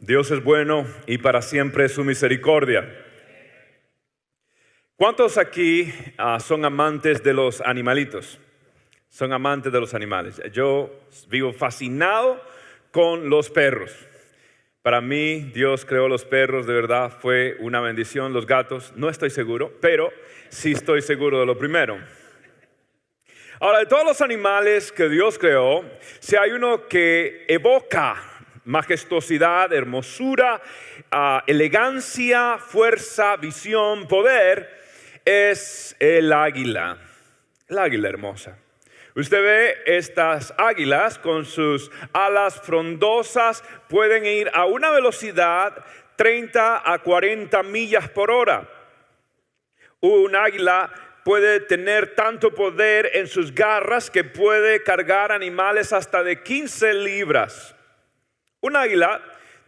Dios es bueno y para siempre es su misericordia. ¿Cuántos aquí son amantes de los animalitos? Son amantes de los animales. Yo vivo fascinado con los perros. Para mí, Dios creó los perros, de verdad fue una bendición. Los gatos, no estoy seguro, pero sí estoy seguro de lo primero. Ahora, de todos los animales que Dios creó, si hay uno que evoca majestuosidad, hermosura, elegancia, fuerza, visión, poder, es el águila. El águila hermosa. Usted ve estas águilas con sus alas frondosas, pueden ir a una velocidad 30 a 40 millas por hora. Un águila puede tener tanto poder en sus garras que puede cargar animales hasta de 15 libras. Un águila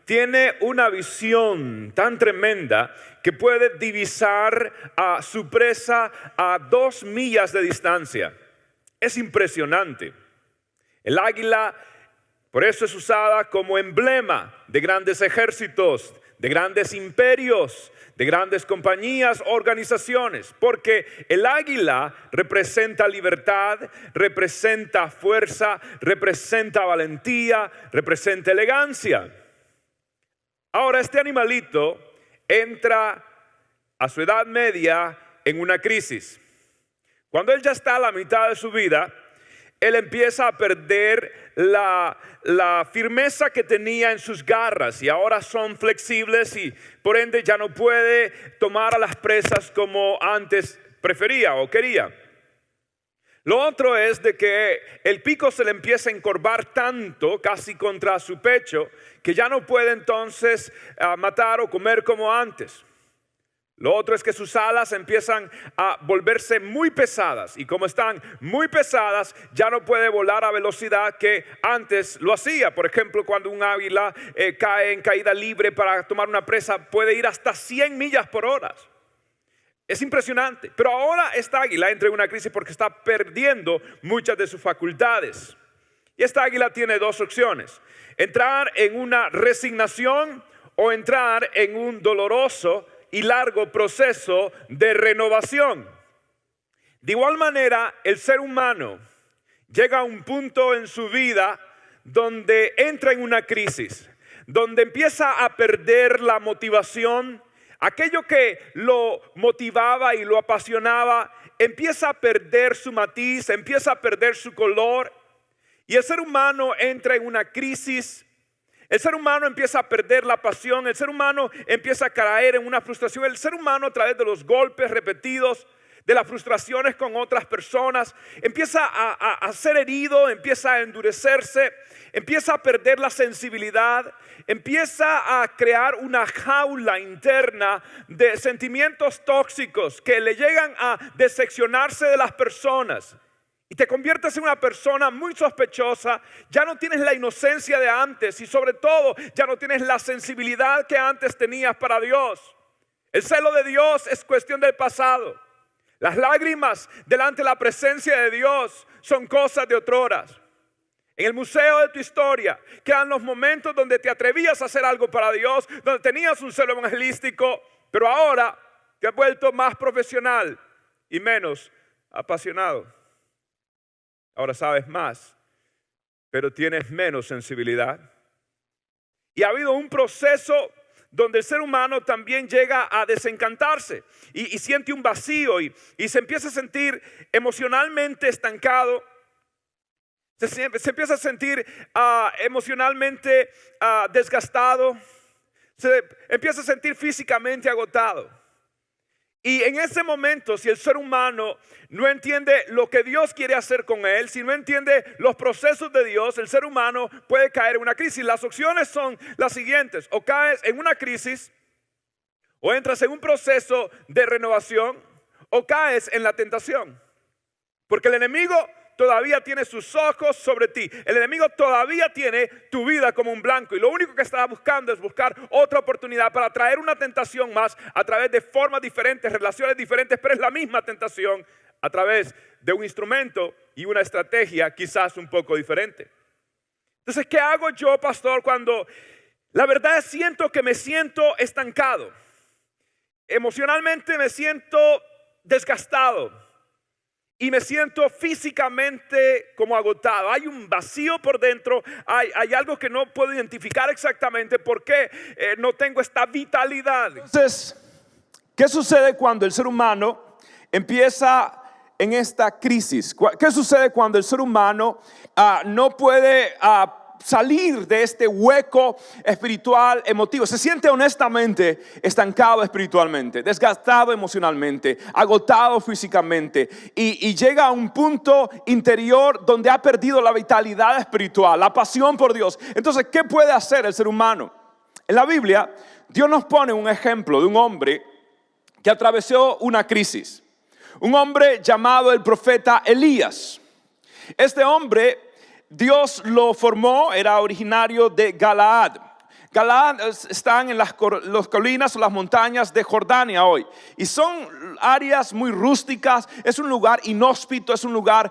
tiene una visión tan tremenda que puede divisar a su presa a 2 millas de distancia. Es impresionante. El águila, por eso es usada como emblema de grandes ejércitos, de grandes imperios, de grandes compañías, organizaciones, porque el águila representa libertad, representa fuerza, representa valentía, representa elegancia. Ahora, este animalito entra a su edad media en una crisis. Cuando él ya está a la mitad de su vida, él empieza a perder la firmeza que tenía en sus garras y ahora son flexibles y por ende ya no puede tomar a las presas como antes prefería o quería. Lo otro es de que el pico se le empieza a encorvar tanto, casi contra su pecho, que ya no puede entonces matar o comer como antes. Lo otro es que sus alas empiezan a volverse muy pesadas y como están muy pesadas ya no puede volar a velocidad que antes lo hacía. Por ejemplo, cuando un águila cae en caída libre para tomar una presa puede ir hasta 100 millas por hora. Es impresionante, pero ahora esta águila entra en una crisis porque está perdiendo muchas de sus facultades. Y esta águila tiene dos opciones: entrar en una resignación o entrar en un doloroso y largo proceso de renovación. De igual manera, el ser humano llega a un punto en su vida donde entra en una crisis, donde empieza a perder la motivación. Aquello que lo motivaba y lo apasionaba empieza a perder su matiz, empieza a perder su color y el ser humano entra en una crisis. El ser humano empieza a perder la pasión, el ser humano empieza a caer en una frustración. El ser humano, a través de los golpes repetidos, de las frustraciones con otras personas, empieza a ser herido, empieza a endurecerse, empieza a perder la sensibilidad, empieza a crear una jaula interna de sentimientos tóxicos que le llegan a decepcionarse de las personas. Y te conviertes en una persona muy sospechosa, ya no tienes la inocencia de antes y sobre todo ya no tienes la sensibilidad que antes tenías para Dios. El celo de Dios es cuestión del pasado. Las lágrimas delante de la presencia de Dios son cosas de otroras. En el museo de tu historia quedan los momentos donde te atrevías a hacer algo para Dios, donde tenías un celo evangelístico, pero ahora te has vuelto más profesional y menos apasionado. Ahora sabes más, pero tienes menos sensibilidad. Y ha habido un proceso donde el ser humano también llega a desencantarse y siente un vacío y se empieza a sentir emocionalmente estancado. Se empieza a sentir emocionalmente desgastado. Se empieza a sentir físicamente agotado. Y en ese momento, si el ser humano no entiende lo que Dios quiere hacer con él, si no entiende los procesos de Dios, el ser humano puede caer en una crisis. Las opciones son las siguientes: o caes en una crisis, o entras en un proceso de renovación, o caes en la tentación. Porque el enemigo todavía tiene sus ojos sobre ti. El enemigo todavía tiene tu vida como un blanco. Y lo único que está buscando es buscar otra oportunidad para traer una tentación más a través de formas diferentes, relaciones diferentes, pero es la misma tentación a través de un instrumento y una estrategia quizás un poco diferente. Entonces, ¿qué hago yo, pastor, cuando La verdad siento que me siento estancado. Emocionalmente me siento desgastado y me siento físicamente como agotado. Hay un vacío por dentro, hay algo que no puedo identificar exactamente por qué no tengo esta vitalidad. Entonces, ¿qué sucede cuando el ser humano empieza en esta crisis? ¿Qué sucede cuando el ser humano no puede salir de este hueco espiritual, emotivo? Se siente honestamente estancado espiritualmente, desgastado emocionalmente, agotado físicamente y llega a un punto interior donde ha perdido la vitalidad espiritual, la pasión por Dios. Entonces, ¿qué puede hacer el ser humano? En la Biblia, Dios nos pone un ejemplo de un hombre que atravesó una crisis. Un hombre llamado el profeta Elías. Este hombre, Dios lo formó, era originario de Galaad. Galaad están en las colinas o las montañas de Jordania hoy. Y son áreas muy rústicas, es un lugar inhóspito, es un lugar,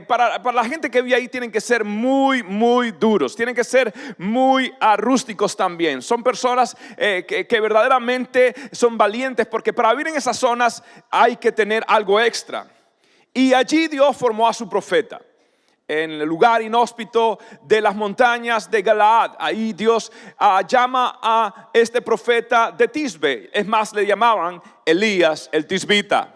para la gente que vive ahí tienen que ser muy, muy duros. Tienen que ser muy rústicos también. Son personas que verdaderamente son valientes, porque para vivir en esas zonas hay que tener algo extra. Y allí Dios formó a su profeta. En el lugar inhóspito de las montañas de Galaad, ahí Dios llama a este profeta de Tisbe. Es más, le llamaban Elías el Tisbita.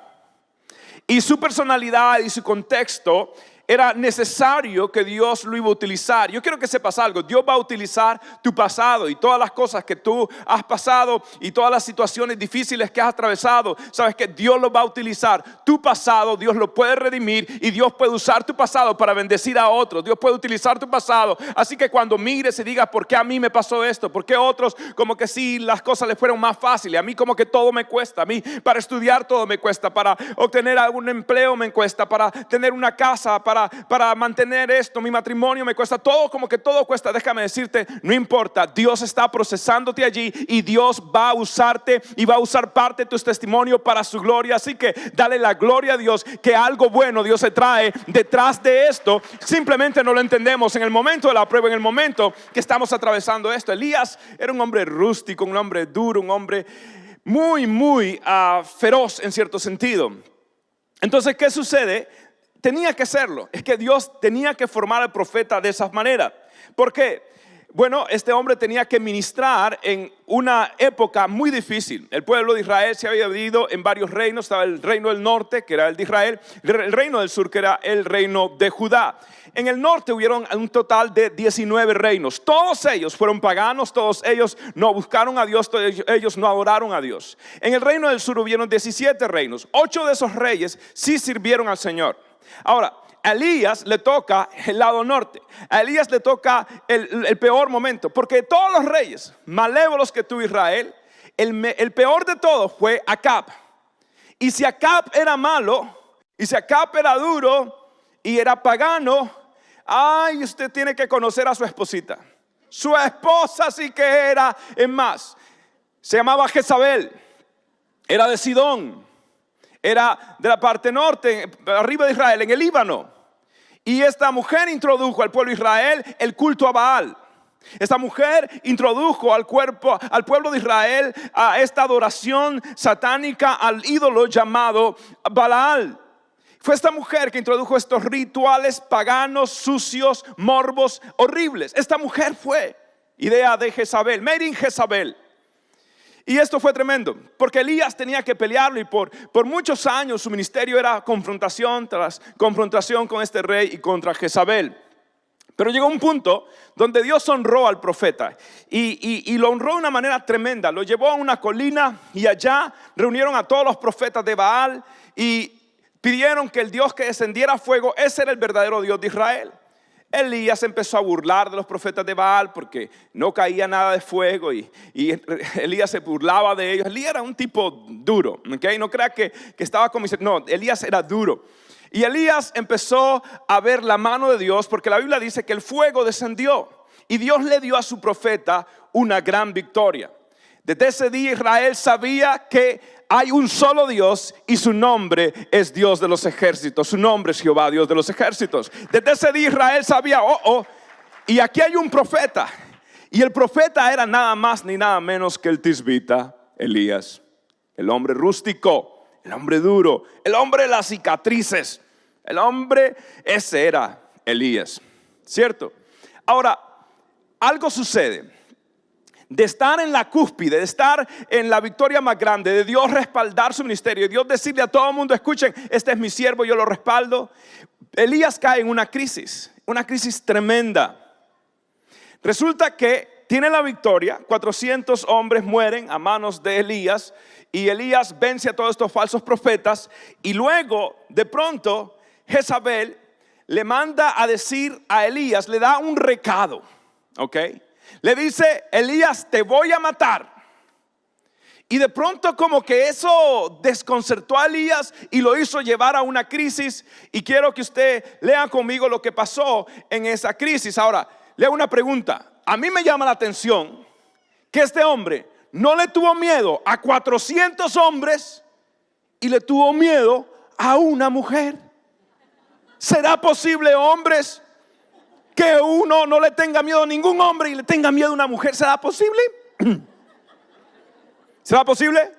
Y su personalidad y su contexto era necesario que Dios lo iba a utilizar. Yo quiero que sepas algo: Dios va a utilizar tu pasado y todas las cosas que tú has pasado y todas las situaciones difíciles que has atravesado. Sabes que Dios lo va a utilizar. Tu pasado Dios lo puede redimir y Dios puede usar tu pasado para bendecir a otros. Dios puede utilizar tu pasado. Así que cuando mires y digas: ¿por qué a mí me pasó esto? ¿Por qué a otros como que sí las cosas les fueron más fáciles? A mí como que todo me cuesta. A mí para estudiar todo me cuesta. Para obtener algún empleo me cuesta. Para tener una casa, para mantener esto, mi matrimonio me cuesta. Todo, como que todo cuesta. Déjame decirte, no importa. Dios está procesándote allí y Dios va a usarte y va a usar parte de tu testimonio para su gloria. Así que dale la gloria a Dios, que algo bueno Dios se trae detrás de esto. Simplemente no lo entendemos en el momento de la prueba, en el momento que estamos atravesando esto. Elías era un hombre rústico, un hombre duro, un hombre muy, muy feroz en cierto sentido. Entonces, ¿qué sucede? Tenía que hacerlo. Es que Dios tenía que formar al profeta de esa manera. ¿Por qué? Bueno, este hombre tenía que ministrar en una época muy difícil. El pueblo de Israel se había dividido en varios reinos. Estaba el reino del norte, que era el de Israel, el reino del sur, que era el reino de Judá. En el norte hubieron un total de 19 reinos. Todos ellos fueron paganos, todos ellos no buscaron a Dios, todos ellos no adoraron a Dios. En el reino del sur hubieron 17 reinos. 8 de esos reyes sí sirvieron al Señor. Ahora, a Elías le toca el lado norte. A Elías le toca el peor momento, porque todos los reyes malévolos que tuvo Israel, el peor de todos fue Acab. Y si Acab era malo, y si Acab era duro y era pagano, ay, usted tiene que conocer a su esposita. Su esposa sí que era, es más, se llamaba Jezabel, era de Sidón. Era de la parte norte, arriba de Israel, en el Líbano. Y esta mujer introdujo al pueblo de Israel el culto a Baal. Esta mujer introdujo al pueblo de Israel a esta adoración satánica al ídolo llamado Baal. Fue esta mujer que introdujo estos rituales paganos, sucios, morbos, horribles. Esta mujer fue idea de Jezabel, made in Jezabel. Y esto fue tremendo, porque Elías tenía que pelearlo y por muchos años su ministerio era confrontación tras confrontación con este rey y contra Jezabel. Pero llegó un punto donde Dios honró al profeta y lo honró de una manera tremenda. Lo llevó a una colina y allá reunieron a todos los profetas de Baal y pidieron que el Dios que descendiera fuego, ese era el verdadero Dios de Israel. Elías empezó a burlar de los profetas de Baal porque no caía nada de fuego y Elías se burlaba de ellos. Elías era un tipo duro, ¿okay? No crea que estaba como... No, Elías era duro. Y Elías empezó a ver la mano de Dios, porque la Biblia dice que el fuego descendió y Dios le dio a su profeta una gran victoria. Desde ese día Israel sabía que hay un solo Dios y su nombre es Dios de los ejércitos. Su nombre es Jehová, Dios de los ejércitos. Desde ese día Israel sabía, y aquí hay un profeta. Y el profeta era nada más ni nada menos que el tisbita Elías, el hombre rústico, el hombre duro, el hombre de las cicatrices. El hombre, ese era Elías, ¿cierto? Ahora, algo sucede. De estar en la cúspide, de estar en la victoria más grande, de Dios respaldar su ministerio, de Dios decirle a todo el mundo, escuchen, este es mi siervo, yo lo respaldo. Elías cae en una crisis tremenda. Resulta que tiene la victoria, 400 hombres mueren a manos de Elías, y Elías vence a todos estos falsos profetas, y luego de pronto Jezabel le manda a decir a Elías, le da un recado, ¿ok? Le dice, Elías, te voy a matar. Y de pronto como que eso desconcertó a Elías y lo hizo llevar a una crisis. Y quiero que usted lea conmigo lo que pasó en esa crisis. Ahora, le hago una pregunta. A mí me llama la atención que este hombre no le tuvo miedo a 400 hombres y le tuvo miedo a una mujer. ¿Será posible, hombres, que uno no le tenga miedo a ningún hombre y le tenga miedo a una mujer? ¿Será posible? ¿Será posible?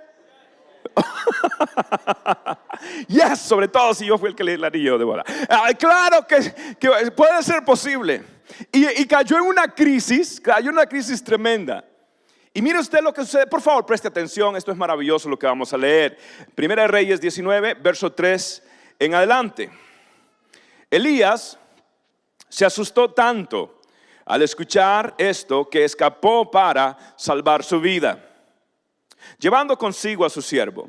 Yes, sobre todo si yo fui el que le anillo de bola. Claro que puede ser posible. Y cayó en una crisis tremenda. Y mire usted lo que sucede. Por favor, preste atención, esto es maravilloso lo que vamos a leer. Primera de Reyes 19, verso 3 en adelante. Elías se asustó tanto al escuchar esto que escapó para salvar su vida. Llevando consigo a su siervo,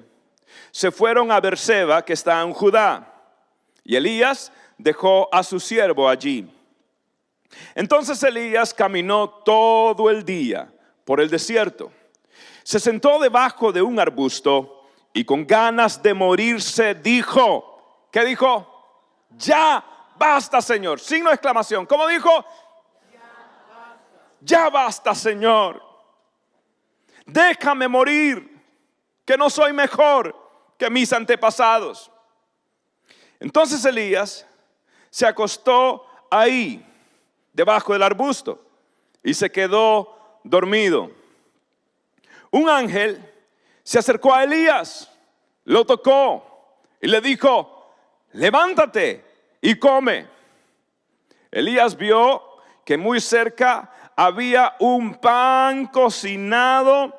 se fueron a Beerseba, que está en Judá, y Elías dejó a su siervo allí. Entonces Elías caminó todo el día por el desierto. Se sentó debajo de un arbusto y con ganas de morirse dijo, ¿qué dijo? Ya basta, Señor. Signo de exclamación. ¿Cómo dijo? Ya basta, Señor. Déjame morir, que no soy mejor que mis antepasados. Entonces Elías se acostó ahí, debajo del arbusto, y se quedó dormido. Un ángel se acercó a Elías, lo tocó y le dijo, levántate y come. Elías vio que muy cerca había un pan cocinado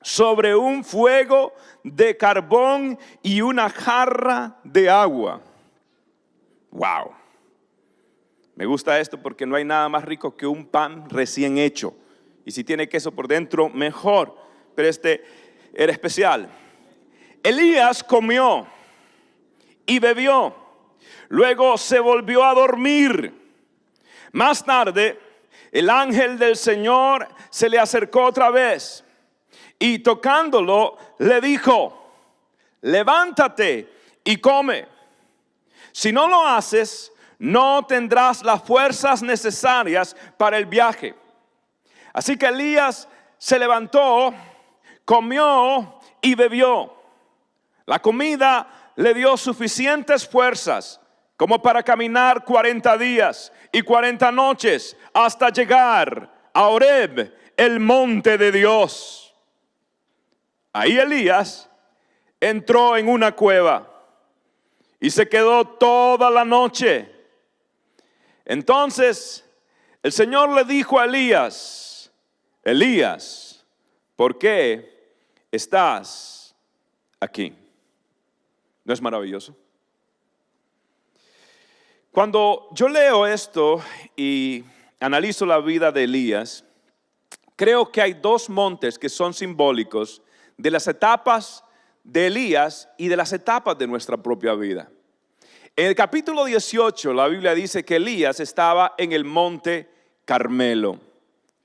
sobre un fuego de carbón y una jarra de agua. Wow. Me gusta esto porque no hay nada más rico que un pan recién hecho. Y si tiene queso por dentro, mejor. Pero este era especial. Elías comió y bebió. Luego se volvió a dormir. Más tarde, el ángel del Señor se le acercó otra vez y tocándolo le dijo, levántate y come. Si no lo haces, no tendrás las fuerzas necesarias para el viaje. Así que Elías se levantó, comió y bebió. La comida le dio suficientes fuerzas como para caminar 40 días y 40 noches hasta llegar a Horeb, el monte de Dios. Ahí Elías entró en una cueva y se quedó toda la noche. Entonces el Señor le dijo a Elías, Elías, ¿por qué estás aquí? ¿No es maravilloso? Cuando yo leo esto y analizo la vida de Elías, creo que hay dos montes que son simbólicos de las etapas de Elías y de las etapas de nuestra propia vida. En el capítulo 18 la Biblia dice que Elías estaba en el monte Carmelo.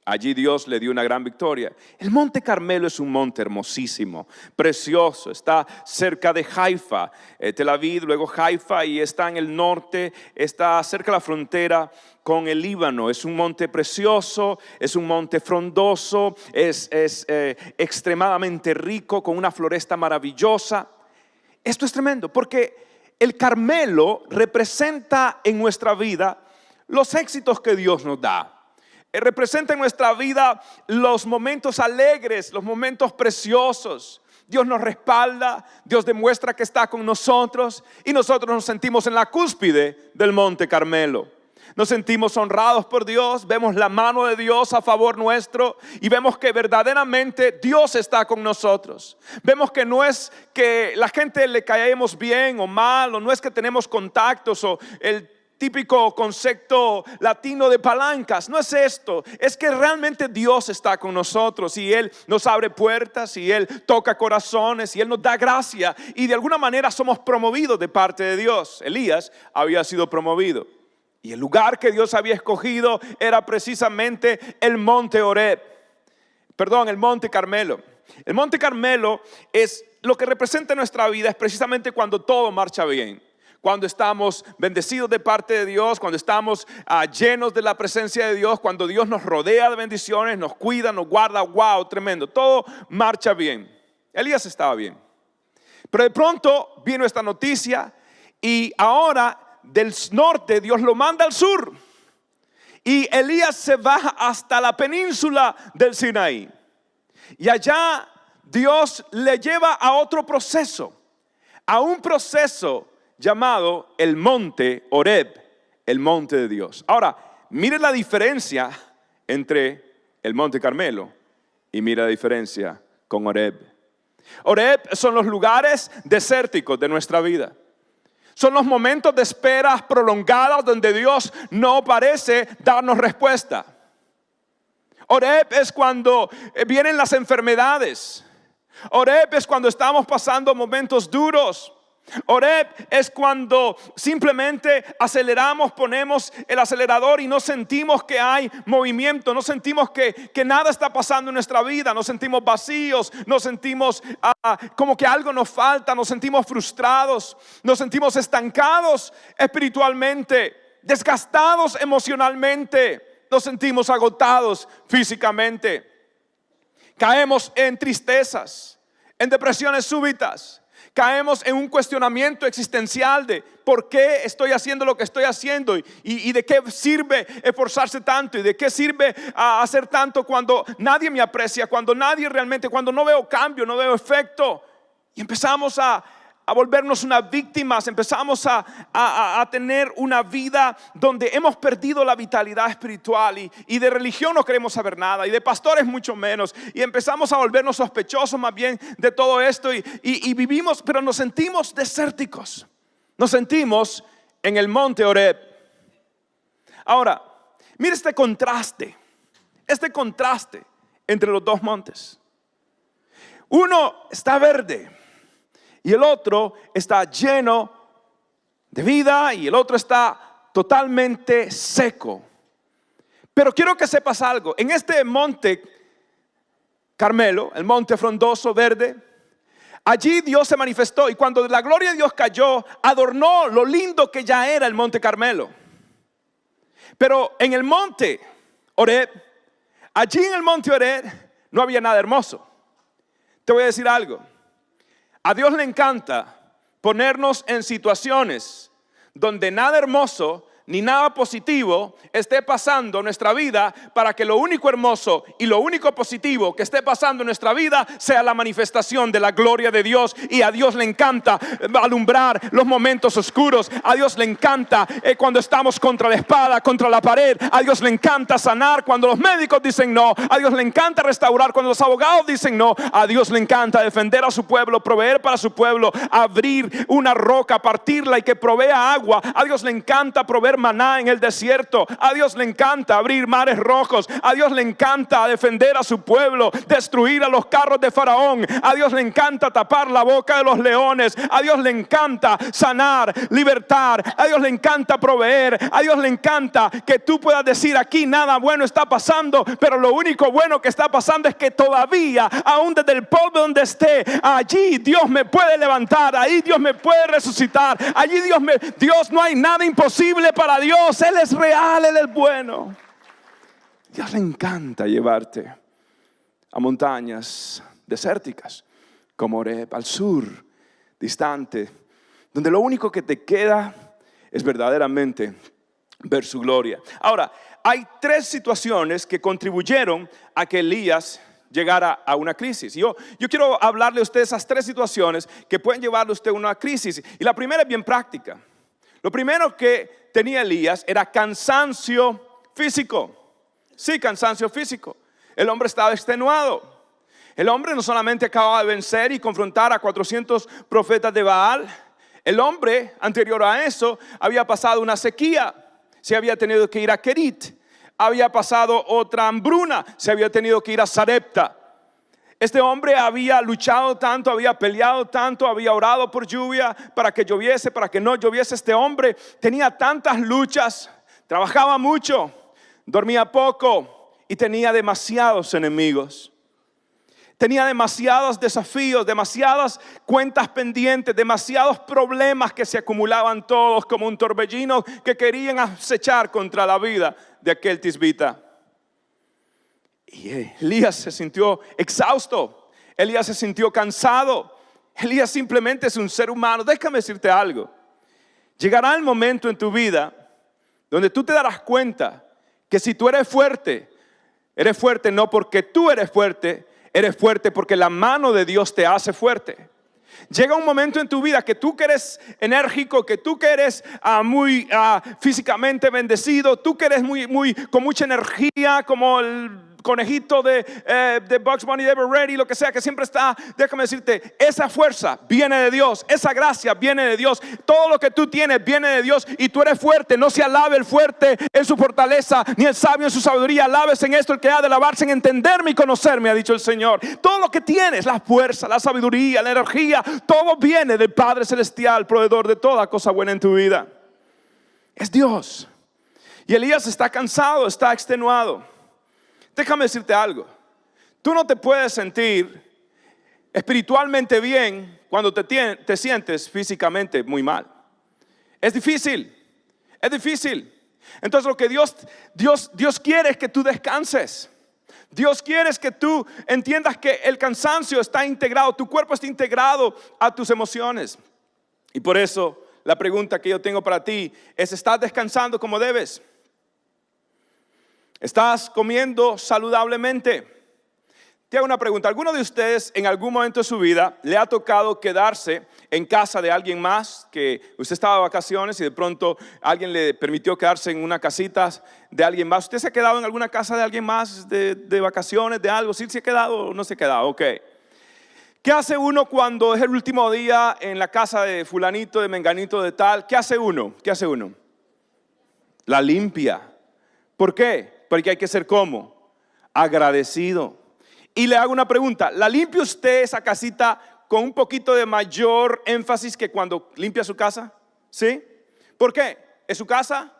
Allí Dios le dio una gran victoria. El monte Carmelo es un monte hermosísimo, precioso. Está cerca de Haifa, Tel Aviv, luego Haifa, y está en el norte, está cerca de la frontera con el Líbano. Es un monte precioso, es un monte frondoso, es extremadamente rico, con una floresta maravillosa. Esto es tremendo porque el Carmelo representa en nuestra vida los éxitos que Dios nos da. representa en nuestra vida los momentos alegres, los momentos preciosos. Dios nos respalda, Dios demuestra que está con nosotros y nosotros nos sentimos en la cúspide del Monte Carmelo. Nos sentimos honrados por Dios, vemos la mano de Dios a favor nuestro y vemos que verdaderamente Dios está con nosotros. Vemos que no es que la gente le caemos bien o mal, o no es que tenemos contactos o el típico concepto latino de palancas. No es esto, es que realmente Dios está con nosotros y Él nos abre puertas y Él toca corazones y Él nos da gracia y de alguna manera somos promovidos de parte de Dios. Elías había sido promovido y el lugar que Dios había escogido era precisamente el monte el monte Carmelo. El monte Carmelo es lo que representa nuestra vida, es precisamente cuando todo marcha bien. Cuando estamos bendecidos de parte de Dios, cuando estamos llenos de la presencia de Dios, cuando Dios nos rodea de bendiciones, nos cuida, nos guarda, wow, tremendo, todo marcha bien. Elías estaba bien. Pero de pronto vino esta noticia y ahora del norte Dios lo manda al sur. Y Elías se baja hasta la península del Sinaí. Y allá Dios le lleva a otro proceso, a un proceso llamado el monte Horeb, el monte de Dios. Ahora, mire la diferencia entre el monte Carmelo y mire la diferencia con Horeb. Horeb son los lugares desérticos de nuestra vida. Son los momentos de esperas prolongadas donde Dios no parece darnos respuesta. Horeb es cuando vienen las enfermedades. Horeb es cuando estamos pasando momentos duros. Horeb es cuando simplemente aceleramos, ponemos el acelerador y no sentimos que hay movimiento, no sentimos que nada está pasando en nuestra vida, nos sentimos vacíos, nos sentimos como que algo nos falta, nos sentimos frustrados, nos sentimos estancados espiritualmente, desgastados emocionalmente, nos sentimos agotados físicamente, caemos en tristezas, en depresiones súbitas. Caemos en un cuestionamiento existencial de por qué estoy haciendo lo que estoy haciendo y de qué sirve esforzarse tanto y de qué sirve hacer tanto cuando nadie me aprecia, cuando nadie realmente, cuando no veo cambio, no veo efecto. Y empezamos a volvernos unas víctimas, empezamos a tener una vida donde hemos perdido la vitalidad espiritual y de religión no queremos saber nada y de pastores mucho menos, y empezamos a volvernos sospechosos más bien de todo esto y vivimos, pero nos sentimos desérticos, nos sentimos en el monte Horeb. Ahora, mire este contraste entre los dos montes. Uno está verde y el otro está lleno de vida y el otro está totalmente seco. Pero quiero que sepas algo. En este monte Carmelo, el monte frondoso verde, allí Dios se manifestó y cuando la gloria de Dios cayó, adornó lo lindo que ya era el monte Carmelo. Pero en el monte Horeb, allí en el monte Horeb no había nada hermoso. Te voy a decir algo. A Dios le encanta ponernos en situaciones donde nada hermoso ni nada positivo esté pasando en nuestra vida, para que lo único hermoso y lo único positivo que esté pasando en nuestra vida sea la manifestación de la gloria de Dios. Y a Dios le encanta alumbrar los momentos oscuros. A Dios le encanta cuando estamos contra la espada, contra la pared. A Dios le encanta sanar cuando los médicos dicen no. A Dios le encanta restaurar cuando los abogados dicen no. A Dios le encanta defender a su pueblo, proveer para su pueblo, abrir una roca, partirla y que provea agua. A Dios le encanta proveer maná en el desierto. A Dios le encanta abrir mares rojos. A Dios le encanta defender a su pueblo, destruir a los carros de Faraón. A Dios le encanta tapar la boca de los leones. A Dios le encanta sanar, libertar. A Dios le encanta proveer. A Dios le encanta que tú puedas decir: aquí nada bueno está pasando, pero lo único bueno que está pasando es que todavía, aún desde el polvo donde esté, allí Dios me puede levantar, ahí Dios me puede resucitar, allí Dios, no hay nada imposible para Dios. Él es real, Él es bueno. Dios le encanta llevarte a montañas desérticas como Horeb, al sur, distante, donde lo único que te queda es verdaderamente ver su gloria. Ahora, hay 3 situaciones que contribuyeron a que Elías llegara a una crisis. Yo quiero hablarle a usted de esas 3 situaciones que pueden llevarle a usted a una crisis. Y la primera es bien práctica. Lo primero que tenía Elías era cansancio físico. Sí, cansancio físico. El hombre estaba extenuado. El hombre no solamente acababa de vencer y confrontar a 400 profetas de Baal. El hombre, anterior a eso, había pasado una sequía. Se había tenido que ir a Kerit. Había pasado otra hambruna. Se había tenido que ir a Sarepta. Este hombre había luchado tanto, había peleado tanto, había orado por lluvia para que lloviese, para que no lloviese. Este hombre tenía tantas luchas, trabajaba mucho, dormía poco y tenía demasiados enemigos. Tenía demasiados desafíos, demasiadas cuentas pendientes, demasiados problemas que se acumulaban todos como un torbellino que querían acechar contra la vida de aquel tisbita. Y Elías se sintió exhausto, Elías se sintió cansado. Elías simplemente es un ser humano. Déjame decirte algo. Llegará el momento en tu vida donde tú te darás cuenta que si tú eres fuerte no porque tú eres fuerte porque la mano de Dios te hace fuerte. Llega un momento en tu vida que tú que eres enérgico, que tú que eres muy físicamente bendecido, tú que eres con mucha energía, como el conejito de Bugs Bunny, de Ever Ready, lo que sea, que siempre está. Déjame decirte, esa fuerza viene de Dios, esa gracia viene de Dios. Todo lo que tú tienes viene de Dios y tú eres fuerte. No se alabe el fuerte en su fortaleza, ni el sabio en su sabiduría. Alabes en esto el que ha de alabarse en entenderme y conocerme, ha dicho el Señor. Todo lo que tienes, la fuerza, la sabiduría, la energía, todo viene del Padre Celestial, proveedor de toda cosa buena en tu vida. Es Dios. Y Elías está cansado, está extenuado. Déjame decirte algo. Tú no te puedes sentir espiritualmente bien cuando te sientes físicamente muy mal. Es difícil. Es difícil. Entonces lo que Dios quiere es que tú descanses. Dios quiere es que tú entiendas que el cansancio está integrado, tu cuerpo está integrado a tus emociones. Y por eso la pregunta que yo tengo para ti es: ¿estás descansando como debes? ¿Estás comiendo saludablemente? Te hago una pregunta. ¿Alguno de ustedes en algún momento de su vida le ha tocado quedarse en casa de alguien más? Que usted estaba de vacaciones y de pronto alguien le permitió quedarse en una casita de alguien más. ¿Usted se ha quedado en alguna casa de alguien más de vacaciones, de algo? ¿Sí se ha quedado o no se ha quedado? Ok. ¿Qué hace uno cuando es el último día en la casa de fulanito, de menganito, de tal? ¿Qué hace uno? ¿Qué hace uno? La limpia. ¿Por qué? Porque hay que ser ¿cómo? Agradecido. Y le hago una pregunta: ¿la limpia usted esa casita con un poquito de mayor énfasis que cuando limpia su casa? ¿Sí? ¿Por qué? ¿Es su casa?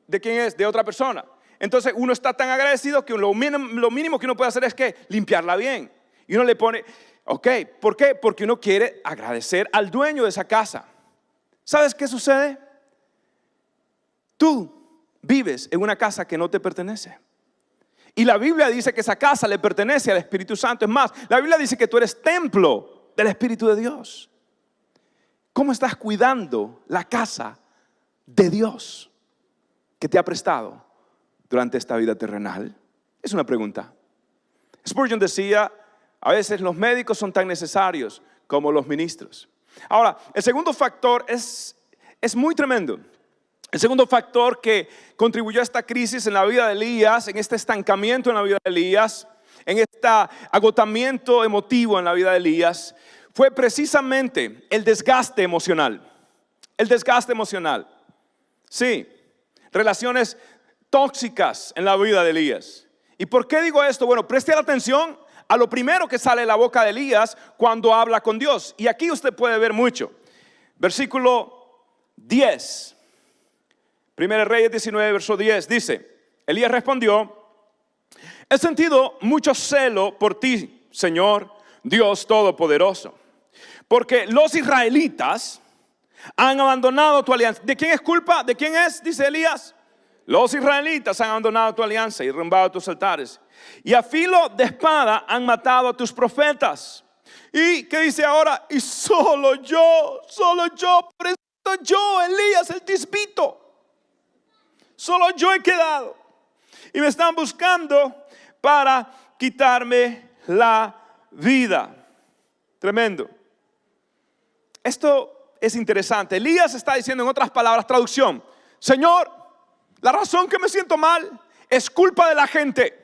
¿De quién es? De otra persona. Entonces uno está tan agradecido que lo mínimo que uno puede hacer es que limpiarla bien. Y uno le pone, ok, ¿por qué? Porque uno quiere agradecer al dueño de esa casa. ¿Sabes qué sucede? Tú vives en una casa que no te pertenece. Y la Biblia dice que esa casa le pertenece al Espíritu Santo. Es más, la Biblia dice que tú eres templo del Espíritu de Dios. ¿Cómo estás cuidando la casa de Dios que te ha prestado durante esta vida terrenal? Es una pregunta. Spurgeon decía: a veces los médicos son tan necesarios como los ministros. Ahora, el segundo factor es muy tremendo. El segundo factor que contribuyó a esta crisis en la vida de Elías, en este estancamiento en la vida de Elías, en este agotamiento emotivo en la vida de Elías, fue precisamente el desgaste emocional. El desgaste emocional. Sí, relaciones tóxicas en la vida de Elías. ¿Y por qué digo esto? Bueno, preste atención a lo primero que sale de la boca de Elías cuando habla con Dios. Y aquí usted puede ver mucho. Versículo 10. Primera Reyes 19, verso 10 dice: Elías respondió: he sentido mucho celo por ti, Señor Dios Todopoderoso, porque los israelitas han abandonado tu alianza. ¿De quién es culpa? ¿De quién es? Dice Elías. Los israelitas han abandonado tu alianza y derrumbado tus altares, y a filo de espada han matado a tus profetas. ¿Y qué dice ahora? Y solo yo, por eso yo, Elías el tisbito, Solo yo he quedado. Y me están buscando para quitarme la vida. Tremendo. Esto es interesante. Elías está diciendo, en otras palabras, traducción: Señor, la razón que me siento mal es culpa de la gente.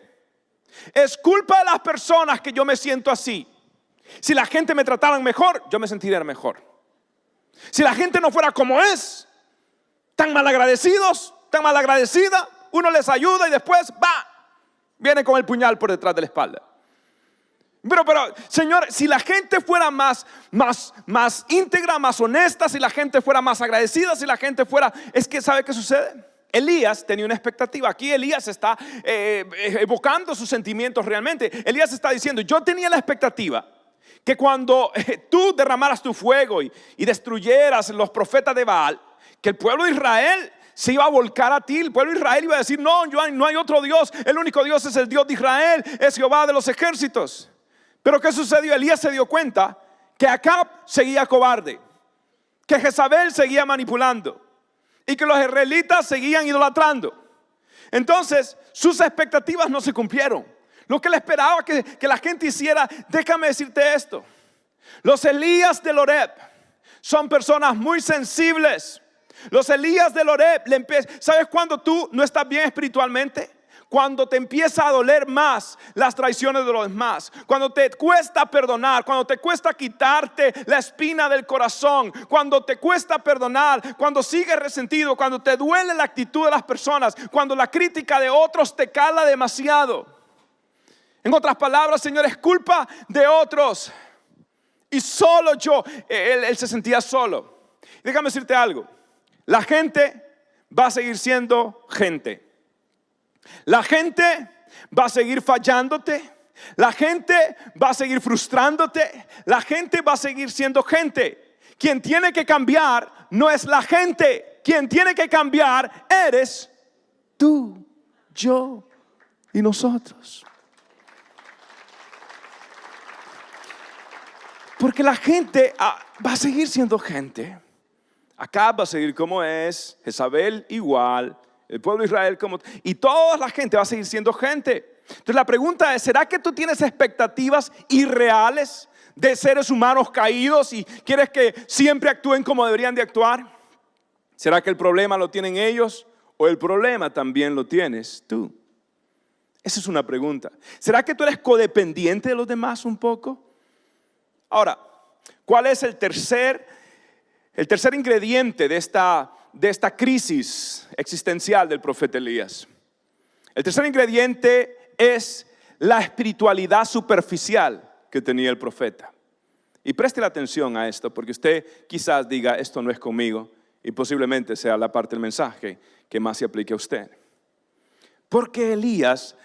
Es culpa de las personas que yo me siento así. Si la gente me tratara mejor, yo me sentiría mejor. Si la gente no fuera como es, tan malagradecidos, tan malagradecida, uno les ayuda y después viene con el puñal por detrás de la espalda. Pero Señor, si la gente fuera más íntegra, más honesta, si la gente fuera más agradecida, si la gente fuera... Es que ¿sabe qué sucede? Elías tenía una expectativa. Aquí Elías está evocando sus sentimientos realmente. Elías está diciendo, yo tenía la expectativa que cuando tú derramaras tu fuego y destruyeras los profetas de Baal, que el pueblo de Israel se iba a volcar a ti. El pueblo de Israel iba a decir, no hay otro Dios, el único Dios es el Dios de Israel, es Jehová de los ejércitos. Pero ¿qué sucedió? Elías se dio cuenta que Acab seguía cobarde, que Jezabel seguía manipulando y que los israelitas seguían idolatrando. Entonces sus expectativas no se cumplieron. Lo que él esperaba que la gente hiciera, déjame decirte esto: los Elías del Horeb son personas muy sensibles. Los Elías del Horeb, ¿sabes cuando tú no estás bien espiritualmente? Cuando te empieza a doler más las traiciones de los demás, cuando te cuesta perdonar, cuando te cuesta quitarte la espina del corazón, cuando te cuesta perdonar, cuando sigues resentido, cuando te duele la actitud de las personas, cuando la crítica de otros te cala demasiado. En otras palabras, Señor, es culpa de otros. Y solo yo, él se sentía solo. Déjame decirte algo: la gente va a seguir siendo gente. La gente va a seguir fallándote. La gente va a seguir frustrándote. La gente va a seguir siendo gente. Quien tiene que cambiar no es la gente. Quien tiene que cambiar eres tú, yo y nosotros. Porque la gente va a seguir siendo gente. Acab va a seguir como es, Jezabel igual, el pueblo de Israel como... Y toda la gente va a seguir siendo gente. Entonces la pregunta es, ¿será que tú tienes expectativas irreales de seres humanos caídos y quieres que siempre actúen como deberían de actuar? ¿Será que el problema lo tienen ellos o el problema también lo tienes tú? Esa es una pregunta. ¿Será que tú eres codependiente de los demás un poco? Ahora, ¿cuál es el tercer ingrediente de esta crisis existencial del profeta Elías? El tercer ingrediente es la espiritualidad superficial que tenía el profeta. Y preste la atención a esto, porque usted quizás diga, esto no es conmigo, y posiblemente sea la parte del mensaje que más se aplique a usted. Porque Elías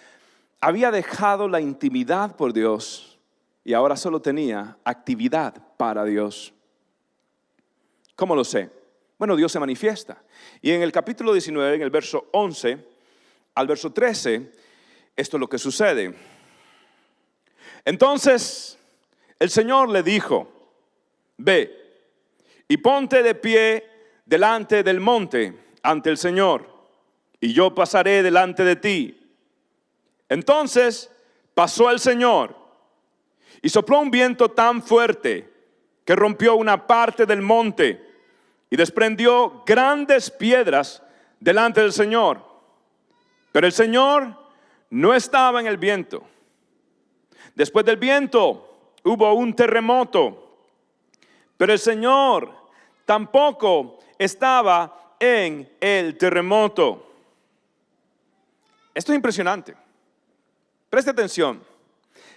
había dejado la intimidad por Dios y ahora solo tenía actividad para Dios. ¿Cómo lo sé? Bueno, Dios se manifiesta. Y en el capítulo 19, en el verso 11 al verso 13, esto es lo que sucede. Entonces el Señor le dijo, ve y ponte de pie delante del monte ante el Señor, y yo pasaré delante de ti. Entonces pasó el Señor y sopló un viento tan fuerte que rompió una parte del monte y desprendió grandes piedras delante del Señor. Pero el Señor no estaba en el viento. Después del viento hubo un terremoto, pero el Señor tampoco estaba en el terremoto. Esto es impresionante. Preste atención.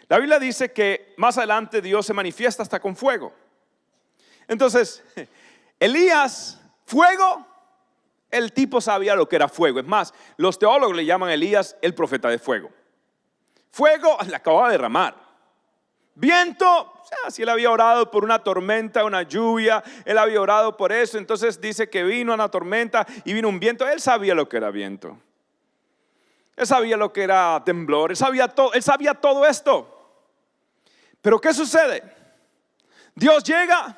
La Biblia dice que más adelante Dios se manifiesta hasta con fuego. Entonces, Elías, fuego, el tipo sabía lo que era fuego. Es más, los teólogos le llaman a Elías el profeta de fuego. Fuego le acababa de derramar. Viento, si él había orado por una tormenta, una lluvia, él había orado por eso. Entonces dice que vino una tormenta y vino un viento. Él sabía lo que era viento. Él sabía lo que era temblor. Él sabía todo esto. Pero ¿qué sucede? Dios llega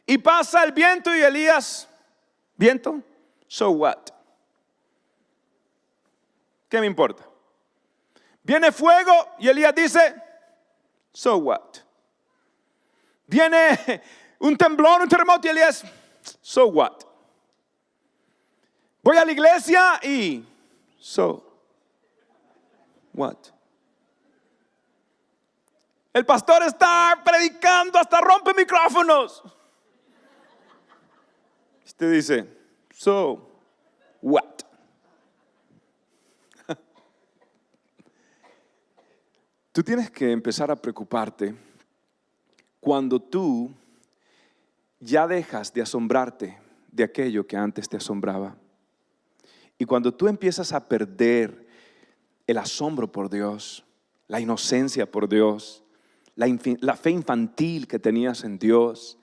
y pasa el viento y Elías, ¿viento? So what? ¿Qué me importa? Viene fuego y Elías dice, so what? Viene un temblor, un terremoto y Elías, so what? Voy a la iglesia y, so what? El pastor está predicando, hasta rompe micrófonos. Usted dice, so what? Tú tienes que empezar a preocuparte cuando tú ya dejas de asombrarte de aquello que antes te asombraba. Y cuando tú empiezas a perder el asombro por Dios, la inocencia por Dios, la fe infantil que tenías en Dios,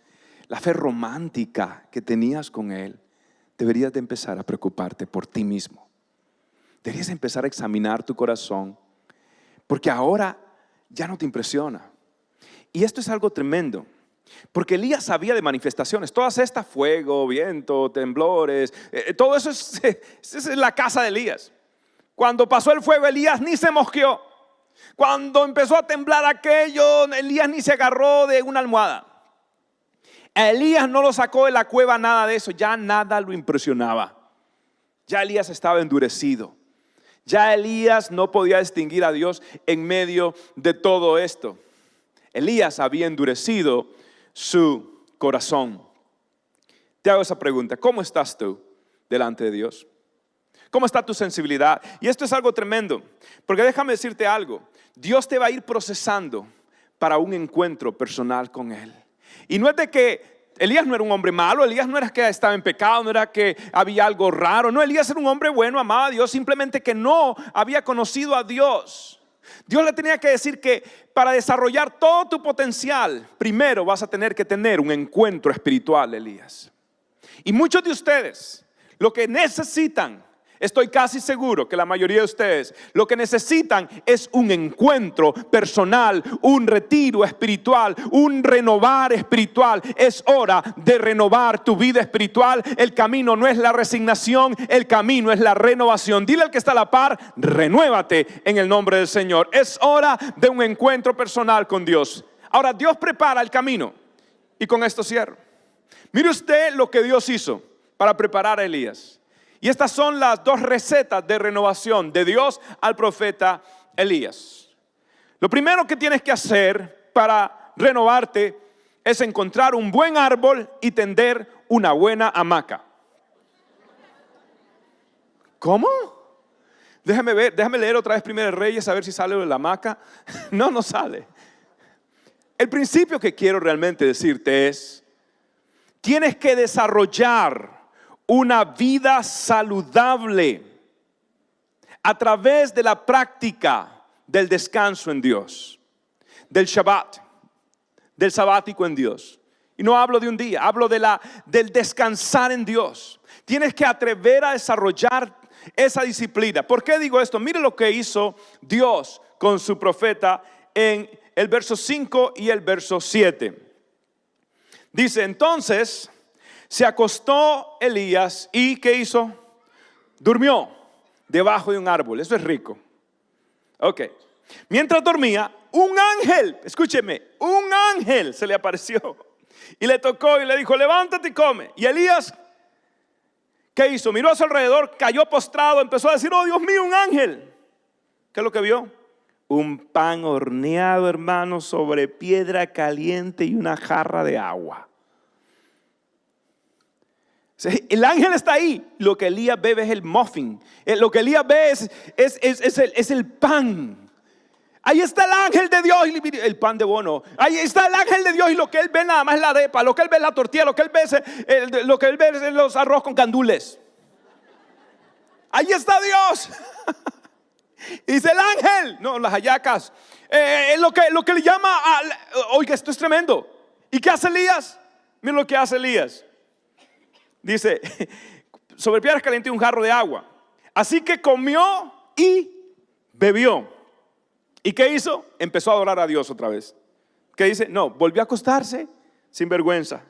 la fe romántica que tenías con Él, deberías de empezar a preocuparte por ti mismo. Deberías empezar a examinar tu corazón, porque ahora ya no te impresiona. Y esto es algo tremendo, porque Elías sabía de manifestaciones. Todas estas, fuego, viento, temblores, todo eso es la casa de Elías. Cuando pasó el fuego, Elías ni se mosqueó. Cuando empezó a temblar aquello, Elías ni se agarró de una almohada. A Elías no lo sacó de la cueva nada de eso. Ya nada lo impresionaba. Ya Elías estaba endurecido. Ya Elías no podía distinguir a Dios en medio de todo esto. Elías había endurecido su corazón. Te hago esa pregunta: ¿cómo estás tú delante de Dios? ¿Cómo está tu sensibilidad? Y esto es algo tremendo, porque déjame decirte algo. Dios te va a ir procesando para un encuentro personal con Él. Y no es de que Elías no era un hombre malo, Elías no era que estaba en pecado, no era que había algo raro. No, Elías era un hombre bueno, amaba a Dios, simplemente que no había conocido a Dios. Dios le tenía que decir que para desarrollar todo tu potencial, primero vas a tener que tener un encuentro espiritual, Elías. Y muchos de ustedes lo que necesitan, estoy casi seguro que la mayoría de ustedes lo que necesitan es un encuentro personal, un retiro espiritual, un renovar espiritual. Es hora de renovar tu vida espiritual. El camino no es la resignación, el camino es la renovación. Dile al que está a la par: renuévate en el nombre del Señor. Es hora de un encuentro personal con Dios. Ahora, Dios prepara el camino. Y con esto cierro. Mire usted lo que Dios hizo para preparar a Elías. Y estas son las dos recetas de renovación de Dios al profeta Elías. Lo primero que tienes que hacer para renovarte es encontrar un buen árbol y tender una buena hamaca. ¿Cómo? Déjame leer otra vez Primera de Reyes a ver si sale de la hamaca. No sale. El principio que quiero realmente decirte es: tienes que desarrollar una vida saludable a través de la práctica del descanso en Dios, del Shabbat, del sabático en Dios. Y no hablo de un día, hablo del descansar en Dios. Tienes que atrever a desarrollar esa disciplina. ¿Por qué digo esto? Mire lo que hizo Dios con su profeta en el verso 5 y el verso 7. Dice: entonces se acostó Elías y ¿qué hizo? Durmió debajo de un árbol. Eso es rico. Ok. Mientras dormía, un ángel, escúcheme, un ángel se le apareció y le tocó y le dijo: levántate y come. Y Elías, ¿qué hizo? Miró a su alrededor, cayó postrado, empezó a decir: oh Dios mío, un ángel. ¿Qué es lo que vio? Un pan horneado, hermano, sobre piedra caliente y una jarra de agua. El ángel está ahí. Lo que Elías bebe es el muffin. Lo que Elías ve es el pan. Ahí está el ángel de Dios y el pan de bono. Ahí está el ángel de Dios y lo que él ve nada más es la arepa. Lo que él ve es la tortilla. Lo que él ve es los arroz con gandules. Ahí está Dios. Dice el ángel, no, las hallacas. Lo que le llama oiga, esto es tremendo. ¿Y qué hace Elías? Mira lo que hace Elías. Dice: sobre piedras calientes y un jarro de agua. Así que comió y bebió. ¿Y qué hizo? Empezó a adorar a Dios otra vez. ¿Qué dice? No, volvió a acostarse sin vergüenza.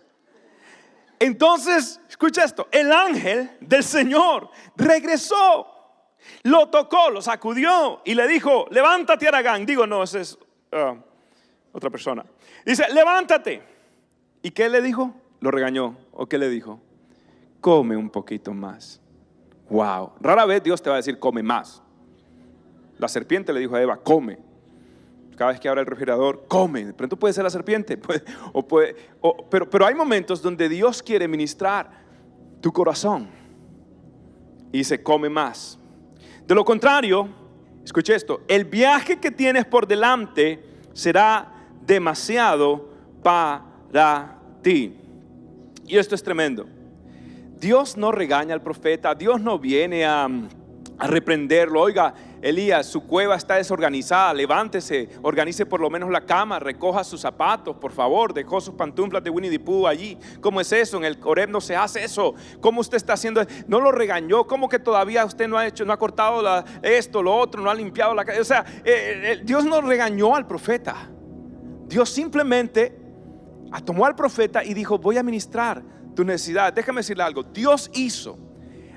Entonces, escucha esto: el ángel del Señor regresó Lo tocó, lo sacudió y le dijo, levántate, Aragán. Digo, no, esa es otra persona. Dice, levántate. ¿Y qué le dijo? Lo regañó. ¿O qué le dijo? Come un poquito más. Wow. Rara vez Dios te va a decir, come más. La serpiente le dijo a Eva, come. Cada vez que abre el refrigerador, come. De pronto puede ser la serpiente. Pero hay momentos donde Dios quiere ministrar tu corazón. Y dice, come más. De lo contrario, escuche esto, el viaje que tienes por delante será demasiado para ti. Y esto es tremendo. Dios no regaña al profeta, Dios no viene a reprenderlo. Oiga, Elías, su cueva está desorganizada, levántese, organice por lo menos la cama, recoja sus zapatos, por favor. Dejó sus pantuflas de Winnie the Pooh allí. ¿Cómo es eso? En el Horeb no se hace eso. ¿Cómo usted está haciendo? No lo regañó. ¿Cómo que todavía usted no ha cortado esto, lo otro, no ha limpiado la casa? O sea, Dios no regañó al profeta. Dios simplemente tomó al profeta y dijo, voy a ministrar tu necesidad. Déjame decirle algo. Dios hizo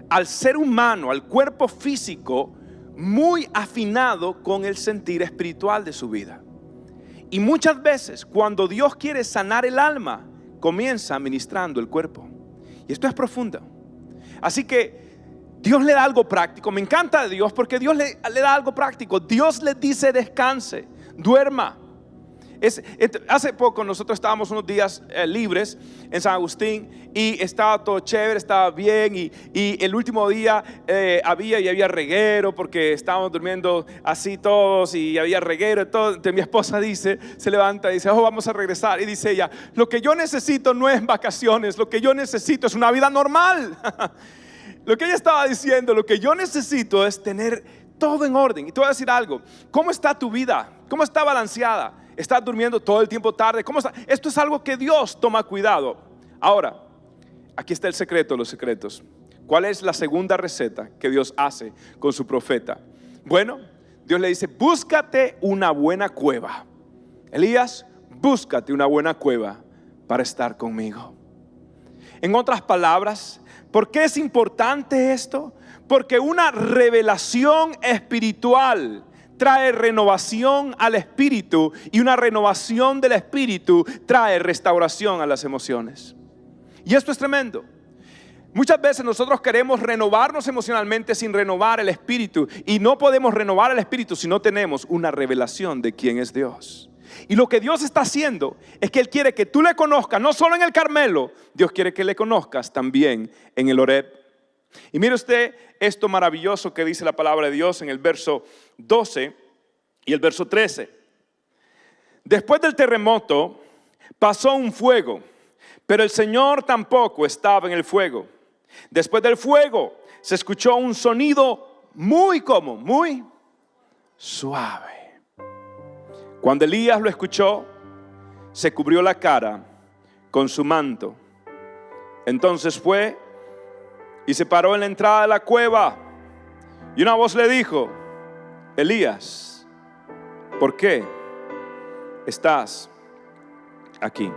al ser humano, al cuerpo físico, muy afinado con el sentir espiritual de su vida. Y muchas veces cuando Dios quiere sanar el alma, comienza ministrando el cuerpo. Y esto es profundo. Así que Dios le da algo práctico. Me encanta de Dios porque Dios le da algo práctico. Dios le dice descanse, duerma. Hace poco nosotros estábamos unos días libres en San Agustín y estaba todo chévere, estaba bien y el último día había reguero porque estábamos durmiendo así todos y había reguero y todo. Entonces mi esposa se levanta y dice, vamos a regresar, y dice ella, lo que yo necesito no es vacaciones, lo que yo necesito es una vida normal. Lo que ella estaba diciendo, lo que yo necesito es tener todo en orden. Y te voy a decir algo, ¿cómo está tu vida? ¿Cómo está balanceada? ¿Estás durmiendo todo el tiempo tarde? ¿Cómo está? Esto es algo que Dios toma cuidado. Ahora, aquí está el secreto de los secretos. ¿Cuál es la segunda receta que Dios hace con su profeta? Bueno, Dios le dice, búscate una buena cueva. Elías, búscate una buena cueva para estar conmigo. En otras palabras, ¿por qué es importante esto? Porque una revelación espiritual trae renovación al espíritu, y una renovación del espíritu trae restauración a las emociones. Y esto es tremendo. Muchas veces nosotros queremos renovarnos emocionalmente sin renovar el espíritu, y no podemos renovar el espíritu si no tenemos una revelación de quién es Dios. Y lo que Dios está haciendo es que Él quiere que tú le conozcas, no solo en el Carmelo, Dios quiere que le conozcas también en el Horeb. Y mire usted esto maravilloso que dice la palabra de Dios en el verso 12 y el verso 13. Después del terremoto pasó un fuego, pero el Señor tampoco estaba en el fuego. Después del fuego se escuchó un sonido muy suave. Cuando Elías lo escuchó, se cubrió la cara con su manto. Entonces fue y se paró en la entrada de la cueva, y una voz le dijo, Elías, ¿por qué estás aquí?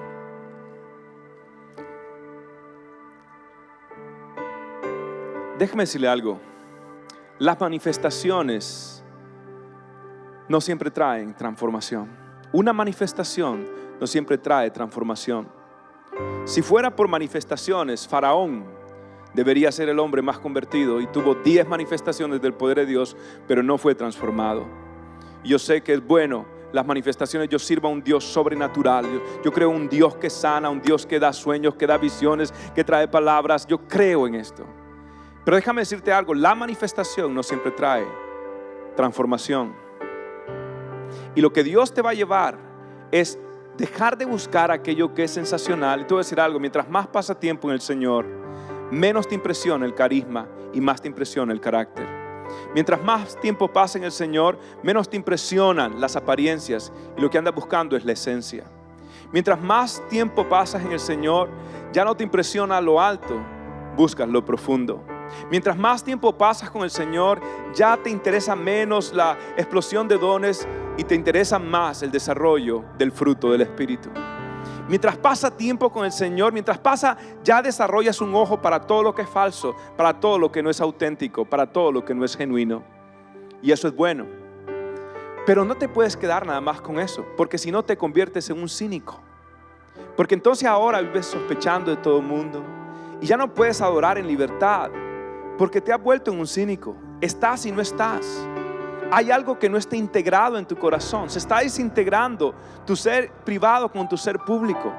Déjame decirle algo. Las manifestaciones no siempre traen transformación. Una manifestación no siempre trae transformación. Si fuera por manifestaciones, Faraón debería ser el hombre más convertido y tuvo 10 manifestaciones del poder de Dios, pero no fue transformado. Y yo sé que es bueno las manifestaciones. Yo sirvo a un Dios sobrenatural. Yo creo en un Dios que sana, un Dios que da sueños, que da visiones, que trae palabras. Yo creo en esto. Pero déjame decirte algo, la manifestación no siempre trae transformación. Y lo que Dios te va a llevar es dejar de buscar aquello que es sensacional. Y te voy a decir algo, mientras más pasa tiempo en el Señor, menos te impresiona el carisma y más te impresiona el carácter. Mientras más tiempo pasa en el Señor, menos te impresionan las apariencias, y lo que andas buscando es la esencia. Mientras más tiempo pasas en el Señor, ya no te impresiona lo alto, buscas lo profundo. Mientras más tiempo pasas con el Señor, ya te interesa menos la explosión de dones y te interesa más el desarrollo del fruto del Espíritu. Mientras pasa tiempo con el Señor, mientras pasa, ya desarrollas un ojo para todo lo que es falso, para todo lo que no es auténtico, para todo lo que no es genuino. Y eso es bueno. Pero no te puedes quedar nada más con eso, porque si no te conviertes en un cínico. Porque entonces ahora vives sospechando de todo el mundo y ya no puedes adorar en libertad, porque te has vuelto en un cínico. Estás y no estás. Hay algo que no está integrado en tu corazón. Se está desintegrando tu ser privado con tu ser público.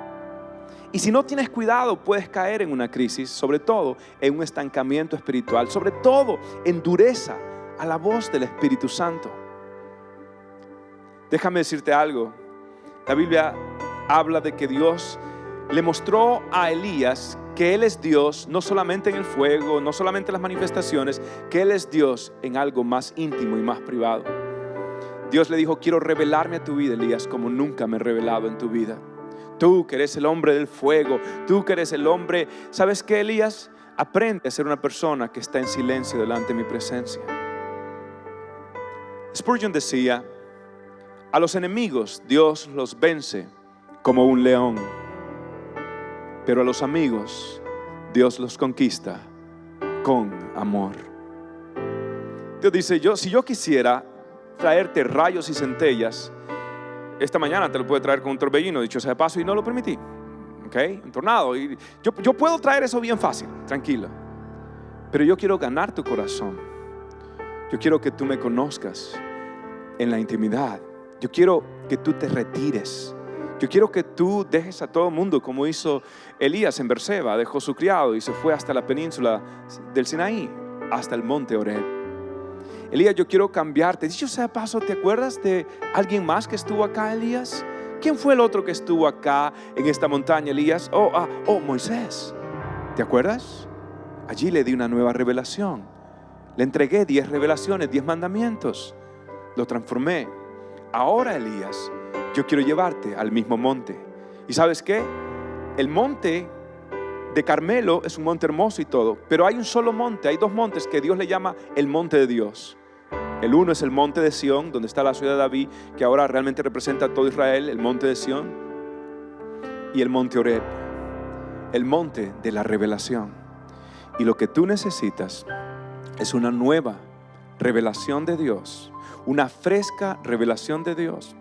Y si no tienes cuidado, puedes caer en una crisis, sobre todo en un estancamiento espiritual, sobre todo en dureza a la voz del Espíritu Santo. Déjame decirte algo. La Biblia habla de que Dios le mostró a Elías que Él es Dios, no solamente en el fuego, no solamente en las manifestaciones, que Él es Dios en algo más íntimo y más privado. Dios le dijo: quiero revelarme a tu vida, Elías, como nunca me he revelado en tu vida. Tú que eres el hombre del fuego, tú que eres el hombre, ¿sabes qué, Elías? Aprende a ser una persona que está en silencio delante de mi presencia. Spurgeon decía: a los enemigos Dios los vence como un león, pero a los amigos Dios los conquista con amor. Dios dice: si yo quisiera traerte rayos y centellas, esta mañana te lo puedo traer con un torbellino, dicho sea de paso, y no lo permití. Un tornado. Y yo puedo traer eso bien fácil, tranquilo. Pero yo quiero ganar tu corazón. Yo quiero que tú me conozcas en la intimidad. Yo quiero que tú te retires. Yo quiero que tú dejes a todo el mundo, como hizo Elías en Berseba. Dejó su criado y se fue hasta la península del Sinaí, hasta el monte Horeb. Elías, yo quiero cambiarte. Dicho sea de paso, ¿te acuerdas de alguien más que estuvo acá, Elías? ¿Quién fue el otro que estuvo acá en esta montaña, Elías? Moisés. ¿Te acuerdas? Allí le di una nueva revelación. Le entregué 10 revelaciones, 10 mandamientos. Lo transformé. Ahora, Elías, yo quiero llevarte al mismo monte. ¿Y sabes qué? El monte de Carmelo es un monte hermoso y todo, pero hay un solo monte, hay 2 montes que Dios le llama el monte de Dios. El uno es el monte de Sión, donde está la ciudad de David, que ahora realmente representa a todo Israel, el monte de Sión. Y el monte Horeb, el monte de la revelación. Y lo que tú necesitas es una nueva revelación de Dios, una fresca revelación de Dios,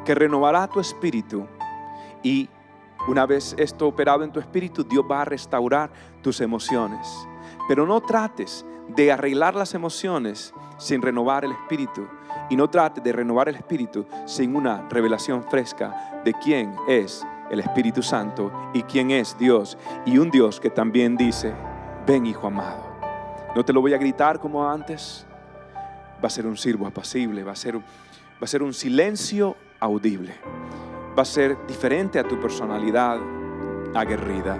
que renovará tu espíritu. Y una vez esto operado en tu espíritu, Dios va a restaurar tus emociones. Pero no trates de arreglar las emociones sin renovar el espíritu. Y no trates de renovar el espíritu sin una revelación fresca de quién es el Espíritu Santo y quién es Dios. Y un Dios que también dice: ven, hijo amado. No te lo voy a gritar como antes. Va a ser un silbo apacible, va a ser un silencio audible. Va a ser diferente a tu personalidad aguerrida.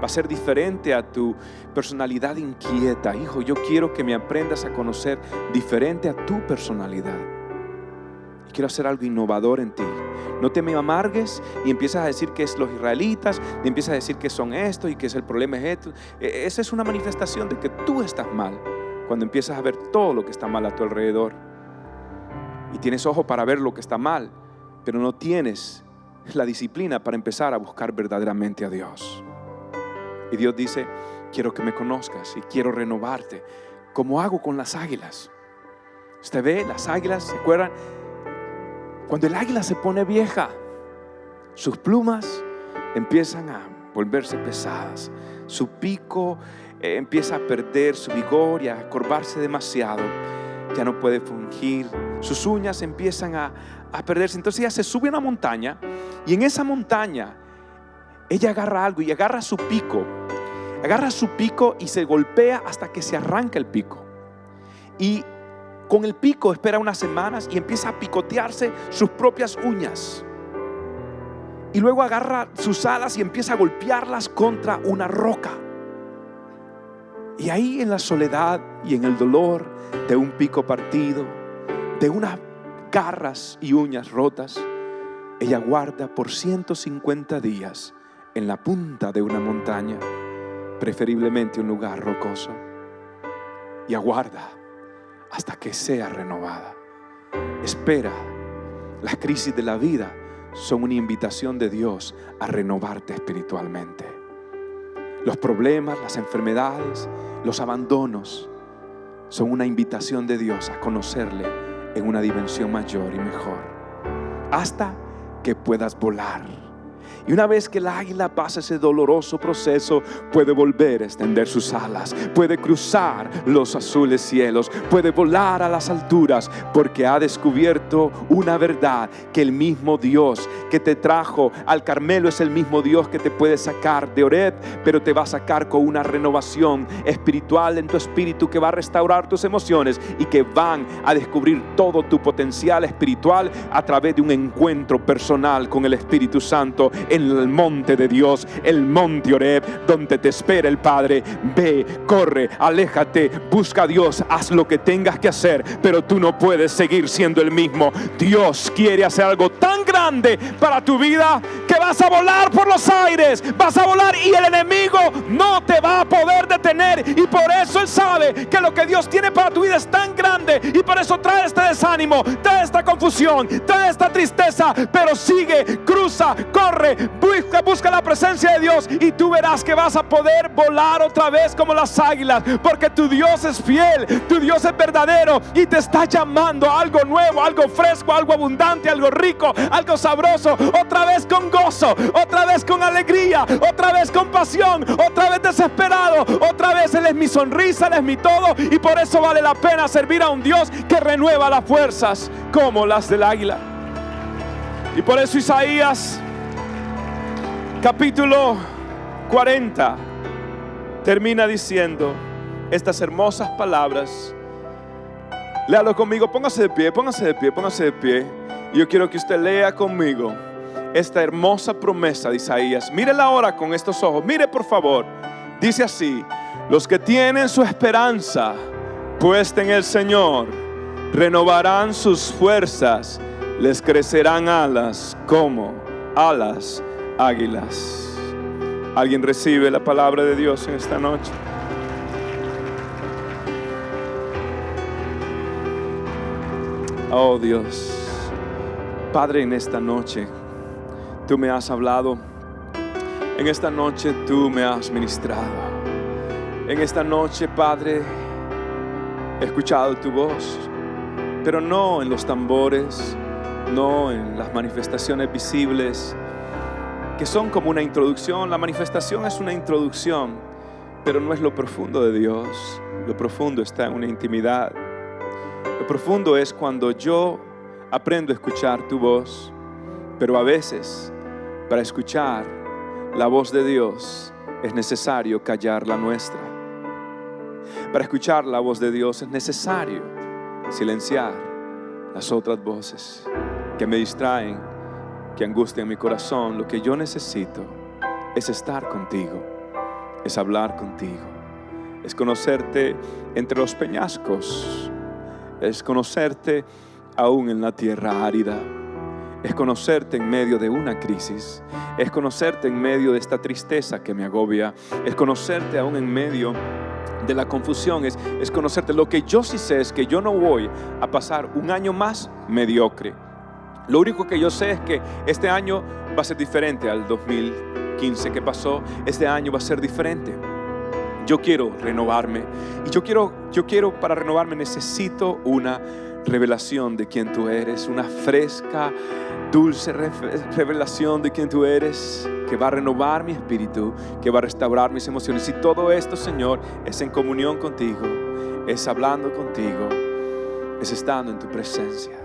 Va a ser diferente a tu personalidad inquieta. Hijo, yo quiero que me aprendas a conocer diferente a tu personalidad. Y quiero hacer algo innovador en ti. No te me amargues y empiezas a decir que es los israelitas, y empiezas a decir que son esto y que el problema es esto. Esa es una manifestación de que tú estás mal, cuando empiezas a ver todo lo que está mal a tu alrededor. Y tienes ojo para ver lo que está mal, pero no tienes la disciplina para empezar a buscar verdaderamente a Dios. Y Dios dice: quiero que me conozcas y quiero renovarte, como hago con las águilas. Usted ve, las águilas, ¿se acuerdan? Cuando el águila se pone vieja, sus plumas empiezan a volverse pesadas, su pico empieza a perder su vigor y a corvarse demasiado, ya no puede fungir, sus uñas empiezan a perderse. Entonces ella se sube a una montaña, y en esa montaña ella agarra algo y agarra su pico y se golpea hasta que se arranca el pico. Y con el pico espera unas semanas y empieza a picotearse sus propias uñas. Y luego agarra sus alas y empieza a golpearlas contra una roca. Y ahí, en la soledad y en el dolor de un pico partido, de unas garras y uñas rotas, ella guarda por 150 días en la punta de una montaña, preferiblemente un lugar rocoso, y aguarda hasta que sea renovada. Espera las crisis de la vida son una invitación de Dios a renovarte espiritualmente. Los problemas, las enfermedades, los abandonos son una invitación de Dios a conocerle en una dimensión mayor y mejor, hasta que puedas volar. Y una vez que el águila pasa ese doloroso proceso, puede volver a extender sus alas, puede cruzar los azules cielos, puede volar a las alturas, porque ha descubierto una verdad: que el mismo Dios que te trajo al Carmelo es el mismo Dios que te puede sacar de Horeb, pero te va a sacar con una renovación espiritual en tu espíritu, que va a restaurar tus emociones y que van a descubrir todo tu potencial espiritual a través de un encuentro personal con el Espíritu Santo en el monte de Dios, el monte Horeb, donde te espera el Padre. Ve, corre, aléjate, busca a Dios, haz lo que tengas que hacer, pero tú no puedes seguir siendo el mismo. Dios quiere hacer algo tan grande para tu vida que vas a volar por los aires, vas a volar y el enemigo no te va a poder detener. Y por eso Él sabe que lo que Dios tiene para tu vida es tan grande, y por eso trae este desánimo, trae esta confusión, trae esta tristeza. Pero sigue, cruza, corre, busca la presencia de Dios, y tú verás que vas a poder volar otra vez como las águilas, porque tu Dios es fiel, tu Dios es verdadero y te está llamando a algo nuevo, algo fresco, algo abundante, algo rico, algo sabroso, otra vez con gozo, otra vez con alegría, otra vez con pasión, otra vez desesperado, otra vez Él es mi sonrisa, Él es mi todo. Y por eso vale la pena servir a un Dios que renueva las fuerzas como las del águila. Y por eso Isaías capítulo 40 termina diciendo estas hermosas palabras. Léalo conmigo, póngase de pie, póngase de pie, póngase de pie. Y yo quiero que usted lea conmigo esta hermosa promesa de Isaías. Mírela ahora con estos ojos, mire por favor. Dice así: los que tienen su esperanza puesta en el Señor renovarán sus fuerzas, les crecerán alas como alas águilas. ¿Alguien recibe la palabra de Dios en esta noche? Oh Dios, Padre, en esta noche tú me has hablado. En esta noche tú me has ministrado. En esta noche, Padre, he escuchado tu voz, pero no en los tambores, no en las manifestaciones visibles, que son como una introducción. La manifestación es una introducción, pero no es lo profundo de Dios. Lo profundo está en una intimidad. Lo profundo es cuando yo aprendo a escuchar tu voz. Pero a veces, para escuchar la voz de Dios, es necesario callar la nuestra. Para escuchar la voz de Dios es necesario silenciar las otras voces que me distraen, que angustian mi corazón. Lo que yo necesito es estar contigo, es hablar contigo, es conocerte entre los peñascos, es conocerte aún en la tierra árida, es conocerte en medio de una crisis, es conocerte en medio de esta tristeza que me agobia, es conocerte aún en medio de la confusión, es conocerte. Lo que yo sí sé es que yo no voy a pasar un año más mediocre. Lo único que yo sé es que este año va a ser diferente al 2015 que pasó. Este año va a ser diferente. Yo quiero renovarme, y yo quiero para renovarme necesito una revelación de quién tú eres, una fresca, dulce revelación de quién tú eres, que va a renovar mi espíritu, que va a restaurar mis emociones. Y todo esto, Señor, es en comunión contigo, es hablando contigo, es estando en tu presencia.